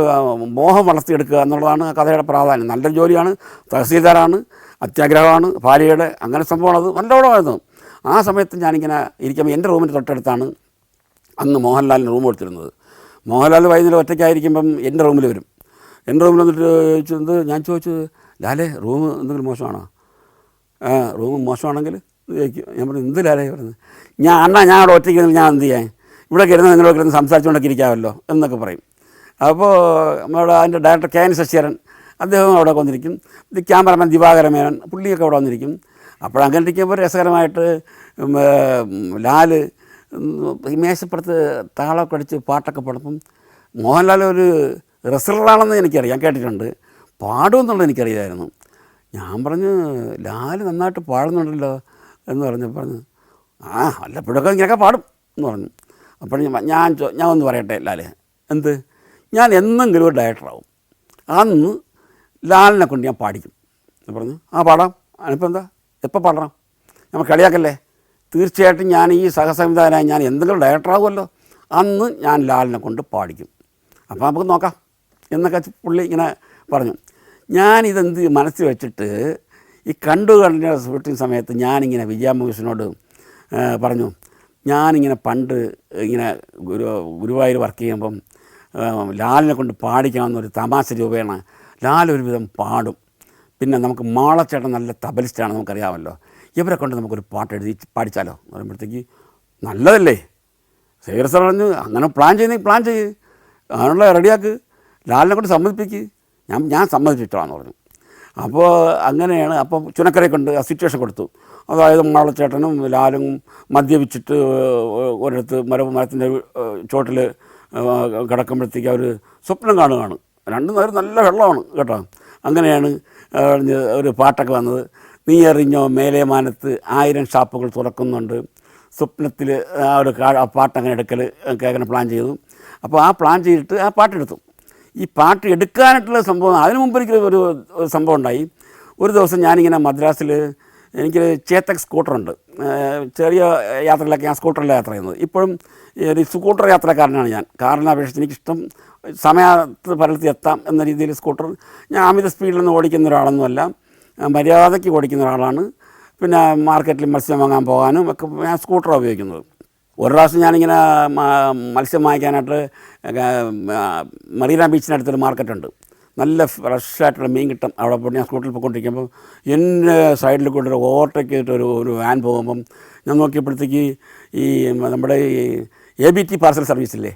മോഹം വളർത്തിയെടുക്കുക എന്നുള്ളതാണ് ആ കഥയുടെ പ്രാധാന്യം. നല്ലൊരു ജോലിയാണ്, തഹസീൽദാരാണ്, അത്യാഗ്രഹമാണ് ഭാര്യയുടെ, അങ്ങനെ സംഭവമാണ്. അത് നല്ലോണമായിരുന്നു. ആ സമയത്ത് ഞാനിങ്ങനെ ഇരിക്കുമ്പോൾ എൻ്റെ റൂമിൻ്റെ തൊട്ടടുത്താണ് അന്ന് മോഹൻലാലിന് റൂം കൊടുത്തിരുന്നത്. മോഹൻലാൽ വൈകുന്നേരം ഒറ്റയ്ക്കായിരിക്കുമ്പം എൻ്റെ റൂമിൽ വരും. എൻ്റെ റൂമിൽ വന്നിട്ട് ചോദിച്ചത്, ഞാൻ ചോദിച്ചു, ലാലേ റൂം എന്തെങ്കിലും മോശമാണോ? റൂം മോശമാണെങ്കിൽ ചോദിക്കും. ഞാൻ പറഞ്ഞു, എന്ത് ലാലേ പറയുന്നത്? ഞാൻ അവിടെ ഒറ്റയ്ക്ക് ഞാൻ എന്ത് ചെയ്യാൻ, ഇവിടെ ഇരുന്ന് നിങ്ങളൊക്കെ ഇരുന്ന് സംസാരിച്ചുകൊണ്ടൊക്കെ ഇരിക്കാമല്ലോ എന്നൊക്കെ പറയും. അപ്പോൾ നമ്മുടെ അതിൻ്റെ ഡയറക്ടർ KN ശശിധരൻ അദ്ദേഹം അവിടെ വന്നിരിക്കും. ഇത് ക്യാമറമാൻ ദിവാകര മേനോൻ പുള്ളിയൊക്കെ അവിടെ വന്നിരിക്കും. അപ്പോഴങ്ങനെ ഇരിക്കുമ്പോൾ രസകരമായിട്ട് ലാൽ ഈ മേശപ്പുറത്ത് താളമൊക്കെ അടിച്ച് പാട്ടൊക്കെ പാടുമ്പം മോഹൻലാൽ ഒരു റെസ്ലറാണെന്ന് എനിക്കറിയാം, കേട്ടിട്ടുണ്ട്. പാടുമെന്നുള്ളത് എനിക്കറിയാമായിരുന്നു. ഞാൻ പറഞ്ഞു, ലാൽ നന്നായിട്ട് പാടുന്നുണ്ടല്ലോ എന്ന് പറഞ്ഞു വല്ലപ്പോഴൊക്കെ ഇങ്ങനെയൊക്കെ പാടും എന്ന് പറഞ്ഞു. അപ്പോൾ ഞാൻ ഒന്ന് പറയട്ടെ ലാലേ, എന്ത്, ഞാൻ എന്നെങ്കിലും ഒരു ഡയറക്ടറാവും, അന്ന് ലാലിനെ കൊണ്ട് ഞാൻ പാടിക്കും എന്ന് പറഞ്ഞു. പാടാം, അതിനിപ്പോൾ എന്താ, എപ്പോൾ പാടണം, നമ്മൾ കളിയാക്കല്ലേ. തീർച്ചയായിട്ടും ഞാൻ ഈ സഹസംവിധായകനായി ഞാൻ എന്തെങ്കിലും ഡയറക്ടറാകുമല്ലോ, അന്ന് ഞാൻ ലാലിനെ കൊണ്ട് പാടിക്കും. അപ്പോൾ നമുക്ക് നോക്കാം എന്നൊക്കെ പുള്ളി ഇങ്ങനെ പറഞ്ഞു. ഞാനിതെന്ത് മനസ്സിൽ വെച്ചിട്ട് ഈ കണ്ടു കണ്ടിൻ്റെ ഷൂട്ടിംഗ് സമയത്ത് ഞാനിങ്ങനെ വിജയാമോഹനോട് പറഞ്ഞു, ഞാനിങ്ങനെ പണ്ട് ഇങ്ങനെ ഗുരുവായൂർ വർക്ക് ചെയ്യുമ്പം ലാലിനെ കൊണ്ട് പാടിക്കാവുന്നൊരു തമാശ രൂപേണ ലാൽ ഒരുവിധം പാടും, പിന്നെ നമുക്ക് മാളച്ചേട്ടൻ നല്ല തബലിസ്റ്റാണ്, നമുക്കറിയാമല്ലോ, ഇവരെ കൊണ്ട് നമുക്കൊരു പാട്ട് എഴുതി പാടിച്ചാലോ എന്ന് പറയുമ്പോഴത്തേക്ക് നല്ലതല്ലേ. സേവ്യർ സാർ പറഞ്ഞു, അങ്ങനെ പ്ലാൻ ചെയ്യ്, അതിനുള്ള റെഡിയാക്ക്, ലാലിനെ കൊണ്ട് സമ്മതിപ്പിക്ക്, ഞാൻ സമ്മതിച്ചിട്ടാന്ന് പറഞ്ഞു. അപ്പോൾ അങ്ങനെയാണ്. അപ്പോൾ ചുനക്കരയെ കൊണ്ട് ആ സിറ്റുവേഷൻ കൊടുത്തു. അതായത് മാളച്ചേട്ടനും ലാലും മദ്യപിച്ചിട്ട് ഒരിടത്ത് മരത്തിൻ്റെ ചോട്ടിൽ കിടക്കുമ്പോഴത്തേക്ക് അവർ സ്വപ്നം കാണുകയാണ്. രണ്ടു നേരം നല്ല വെള്ളമാണ് കേട്ടോ. അങ്ങനെയാണ് ഒരു പാട്ടൊക്കെ വന്നത്. നീ അറിഞ്ഞോ മേലെ മാനത്ത് 1000 ഷാപ്പുകൾ തുറക്കുന്നുണ്ട്. സ്വപ്നത്തിൽ ആ ഒരു പാട്ടങ്ങനെ എടുക്കൽ കേൾക്കാൻ പ്ലാൻ ചെയ്തു. അപ്പോൾ ആ പ്ലാൻ ചെയ്തിട്ട് ആ പാട്ടെടുത്തു. ഈ പാട്ട് എടുക്കാനായിട്ടുള്ള സംഭവം അതിനു മുമ്പ് എനിക്ക് ഒരു സംഭവം ഉണ്ടായി. ഒരു ദിവസം ഞാനിങ്ങനെ മദ്രാസിൽ എനിക്ക് ചേതക് സ്കൂട്ടറുണ്ട്. ചെറിയ യാത്രകളിലൊക്കെ ഞാൻ സ്കൂട്ടറിലാണ് യാത്ര ചെയ്യുന്നത്. ഇപ്പോഴും ഒരു സ്കൂട്ടർ യാത്രക്കാരനാണ് ഞാൻ. കാറിനെ അപേക്ഷിച്ച് എനിക്കിഷ്ടം സമയത്ത് പലർത്തി എത്താം എന്ന രീതിയിൽ സ്കൂട്ടർ. ഞാൻ അമിത സ്പീഡിലൊന്നും ഓടിക്കുന്ന ഒരാളൊന്നുമല്ല, മര്യാദയ്ക്ക് ഓടിക്കുന്ന ഒരാളാണ്. പിന്നെ മാർക്കറ്റിൽ മത്സ്യം വാങ്ങാൻ പോകാനും ഒക്കെ ഞാൻ സ്കൂട്ടറാണ് ഉപയോഗിക്കുന്നത്. ഒരു പ്രാവശ്യം ഞാനിങ്ങനെ മത്സ്യം വാങ്ങിക്കാനായിട്ട് മറീന ബീച്ചിനടുത്തൊരു മാർക്കറ്റുണ്ട്, നല്ല ഫ്രഷായിട്ടുള്ള മീൻ കിട്ടും. അവിടെ പോയി ഞാൻ സ്കൂട്ടറിൽ പോയിക്കൊണ്ടിരിക്കുമ്പോൾ എൻ്റെ സൈഡിൽ കൂടെ ഓവർടേക്ക് ചെയ്തിട്ട് ഒരു വാൻ പോകുമ്പം ഞാൻ നോക്കിയപ്പോഴത്തേക്ക് ഈ നമ്മുടെ ഈ ABT പാർസൽ സർവീസില്ലേ,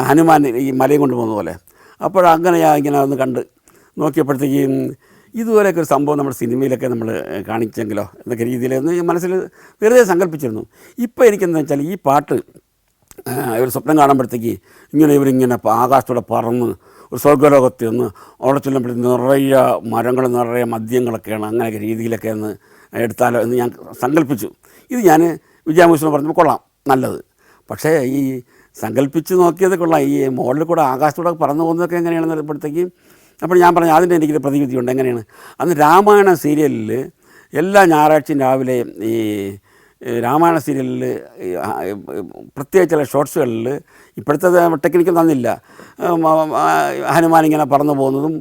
ഹനുമാൻ ഈ മലയും കൊണ്ട് പോകുന്ന പോലെ. അപ്പോഴങ്ങനെ ഞാൻ ഇങ്ങനെ ഒന്ന് കണ്ട് നോക്കിയപ്പോഴത്തേക്ക് ഇതുപോലെയൊക്കെ ഒരു സംഭവം നമ്മുടെ സിനിമയിലൊക്കെ നമ്മൾ കാണിച്ചെങ്കിലോ എന്നൊക്കെ രീതിയിലൊന്ന് മനസ്സിൽ വെറുതെ സങ്കല്പിച്ചിരുന്നു. ഇപ്പോൾ എനിക്കെന്താ വെച്ചാൽ ഈ പാട്ട് ഒരു സ്വപ്നം കാണുമ്പോഴത്തേക്ക് ഇവരിങ്ങനെ ആകാശത്തോടെ പറന്ന് ഒരു സ്വർഗ്ഗലോകത്തിൽ നിന്ന് അവിടെ ചെല്ലുമ്പോഴത്തേക്ക് നിറയെ മരങ്ങൾ, നിറയെ മദ്യങ്ങളൊക്കെയാണ്, അങ്ങനെയൊക്കെ രീതിയിലൊക്കെ ഒന്ന് എടുത്താലോ എന്ന് ഞാൻ സങ്കല്പിച്ചു. ഇത് ഞാൻ വിജയാമോഹൻ പറഞ്ഞപ്പോൾ കൊള്ളാം, നല്ലത്. പക്ഷേ ഈ സങ്കല്പിച്ച് നോക്കിയത് കൊള്ളാം, ഈ മോളിൽ കൂടെ ആകാശത്തോടെ പറന്നു പോകുന്നതൊക്കെ എങ്ങനെയാണെന്ന് പറയുമ്പോഴത്തേക്ക് അപ്പോൾ ഞാൻ പറഞ്ഞു അതിൻ്റെ എനിക്കൊരു പ്രതിവിധിയുണ്ട്. എങ്ങനെയാണ്, അന്ന് രാമായണ സീരിയലിൽ എല്ലാ ഞായറാഴ്ചയും രാവിലെ ഈ രാമായണ സീരിയലിൽ പ്രത്യേകിച്ച് ചില ഷോർട്സുകളിൽ ഇപ്പോഴത്തെ ടെക്നിക്ക് തന്നില്ല, ഹനുമാൻ ഇങ്ങനെ പറന്നു പോകുന്നതും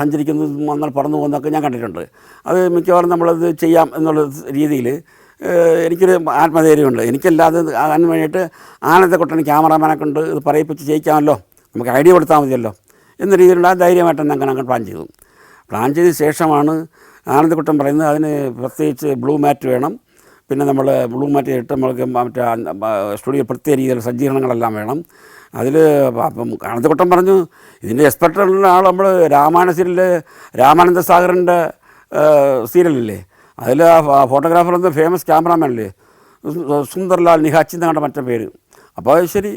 സഞ്ചരിക്കുന്നതും അങ്ങനെ പറന്നു പോകുന്നതൊക്കെ ഞാൻ കണ്ടിട്ടുണ്ട്. അത് മിക്കവാറും നമ്മളത് ചെയ്യാം എന്നുള്ള രീതിയിൽ എനിക്കൊരു ആത്മധൈര്യമുണ്ട്. എനിക്കല്ലാതെ അതിന് വേണ്ടിയിട്ട് ആനന്ദക്കുട്ടൻ ക്യാമറാമാനെ കൊണ്ട് ഇത് പറയിപ്പിച്ച് ചെയ്യിക്കാമല്ലോ, നമുക്ക് ഐഡിയ കൊടുത്താൽ മതിയല്ലോ എന്ന രീതിയിലുള്ള ധൈര്യമായിട്ട് അങ്ങനെ പ്ലാൻ ചെയ്തു. പ്ലാൻ ചെയ്ത ശേഷമാണ് ആനന്ദക്കുട്ടൻ പറയുന്നത് അതിന് പ്രത്യേകിച്ച് ബ്ലൂ മാറ്റ് വേണം, പിന്നെ നമ്മൾ ബ്ലൂ മാറ്റ് ഇട്ട് നമ്മൾക്ക് മറ്റേ സ്റ്റുഡിയോ പ്രത്യേക രീതിയിലുള്ള സജ്ജീകരണങ്ങളെല്ലാം വേണം. അതിൽ അപ്പം ആനന്ദക്കുട്ടൻ പറഞ്ഞു ഇതിൻ്റെ എക്സ്പെർട്ടുള്ള ആൾ നമ്മൾ രാമായണ സീരിയലിൽ രാമാനന്ദ സാഗറിൻ്റെ സീരിയലില്ലേ, അതിൽ ആ ഫോട്ടോഗ്രാഫർ എന്ന ഫേമസ് ക്യാമറാമാനല്ലേ സുന്ദർലാൽ നിഹാച്ചി എന്നാണ് മറ്റേ പേര്. അപ്പോൾ ശരി,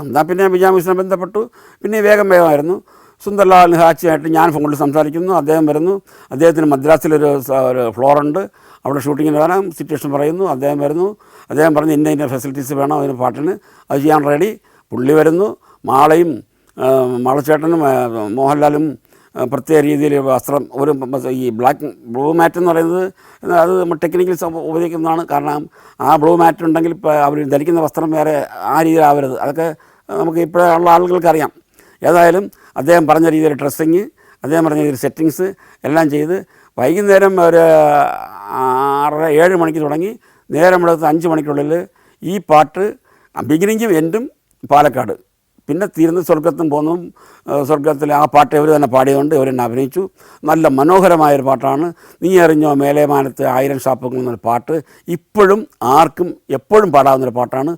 എന്നാൽ പിന്നെ വിജയാമോഹനെ ബന്ധപ്പെട്ടു. പിന്നെ വേഗമായിരുന്നു. സുന്ദർലാൽ നിഹാച്ചിയായിട്ട് ഞാൻ ഫോണിൽ സംസാരിക്കുന്നു, അദ്ദേഹം വരുന്നു. അദ്ദേഹത്തിന് മദ്രാസിലൊരു ഫ്ലോറുണ്ട്, അവിടെ ഷൂട്ടിങ്ങിന് വരാം, സിറ്റുവേഷൻ പറയുന്നു. അദ്ദേഹം വരുന്നു, അദ്ദേഹം പറഞ്ഞ് ഇന്ന ഫെസിലിറ്റീസ് വേണം അതിന് പാട്ടിന്, അത് ചെയ്യാൻ റെഡി. പുള്ളി വരുന്നു. മാളയും മാളച്ചേട്ടനും മോഹൻലാലും പ്രത്യേക രീതിയിൽ വസ്ത്രം ഒരു ഈ ബ്ലൂ മാറ്റ് എന്ന് പറയുന്നത് അത് ടെക്നിക്കൽ ഉപയോഗിക്കുന്നതാണ്. കാരണം ആ ബ്ലൂ മാറ്റ് ഉണ്ടെങ്കിൽ അവർ ധരിക്കുന്ന വസ്ത്രം വേറെ ആ രീതിയിലാവരുത്. അതൊക്കെ നമുക്ക് ഇപ്പോഴുള്ള ആളുകൾക്കറിയാം. ഏതായാലും അദ്ദേഹം പറഞ്ഞ രീതിയിൽ ഡ്രസ്സിങ്, അദ്ദേഹം പറഞ്ഞ രീതിയിൽ സെറ്റിങ്സ് എല്ലാം ചെയ്ത് വൈകുന്നേരം ഒരു 6-7 മണിക്ക് തുടങ്ങി നേരം എടുത്ത് 5 മണിക്കുള്ളിൽ ഈ പാട്ട് ബിഗിനിങ്ങും എൻഡും പാലക്കാട്, പിന്നെ തീർന്ന് സ്വർഗത്തും പോന്നു. സ്വർഗത്തിൽ ആ പാട്ട് ഇവർ തന്നെ പാടിയതുകൊണ്ട് ഇവർ തന്നെ അഭിനയിച്ചു. നല്ല മനോഹരമായൊരു പാട്ടാണ്. നീ അറിഞ്ഞോ മേലെ മാനത്ത് 1000 ഷാപ്പുകൾ എന്നൊരു പാട്ട് ഇപ്പോഴും ആർക്കും എപ്പോഴും പാടാവുന്നൊരു പാട്ടാണ്.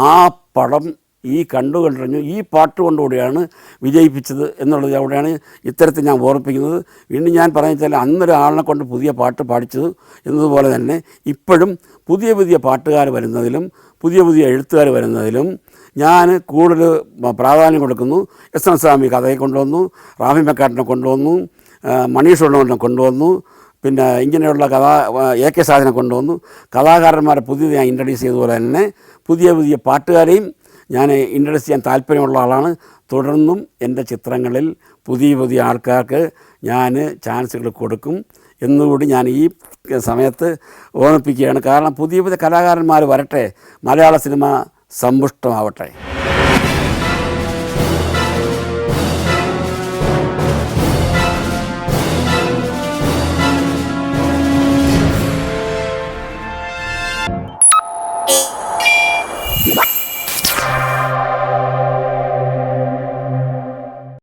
ആ പടം ഈ കണ്ടുകണ്ടിരിഞ്ഞു ഈ പാട്ട് കൊണ്ടുകൂടിയാണ് വിജയിപ്പിച്ചത് എന്നുള്ളത് അവിടെയാണ് ഇത്തരത്തിൽ ഞാൻ ഓർമ്മിപ്പിക്കുന്നത്. വീണ്ടും ഞാൻ പറഞ്ഞാൽ അന്നൊരാളിനെ കൊണ്ട് പുതിയ പാട്ട് പാടിച്ചത് എന്നതുപോലെ തന്നെ ഇപ്പോഴും പുതിയ പുതിയ പാട്ടുകാർ വരുന്നതിലും പുതിയ എഴുത്തുകാർ വരുന്നതിലും ഞാൻ കൂടുതൽ പ്രാധാന്യം കൊടുക്കുന്നു. എസ് എൻ സ്വാമി കഥയെ കൊണ്ടുവന്നു, റാഫി മെക്കാട്ടിനെ കൊണ്ടുവന്നു, മനീഷ് ഉള്ളവനെ കൊണ്ടുവന്നു, പിന്നെ ഇങ്ങനെയുള്ള AK സാധനം കൊണ്ടുവന്നു. കഥാകാരന്മാരെ പുതിയത് ഞാൻ ഇൻട്രൊഡ്യൂസ് ചെയ്തതുപോലെ തന്നെ പുതിയ പാട്ടുകാരെയും ഞാൻ ഇൻട്രൊഡ്യൂസ് ചെയ്യാൻ താല്പര്യമുള്ള ആളാണ്. തുടർന്നും എൻ്റെ ചിത്രങ്ങളിൽ പുതിയ ആൾക്കാർക്ക് ഞാൻ ചാൻസുകൾ കൊടുക്കും എന്നുകൂടി ഞാൻ ഈ സമയത്ത് ഓർമ്മിപ്പിക്കുകയാണ്. കാരണം പുതിയ കലാകാരന്മാർ വരട്ടെ, മലയാള സിനിമ സമ്പുഷ്ടമാവട്ടെ.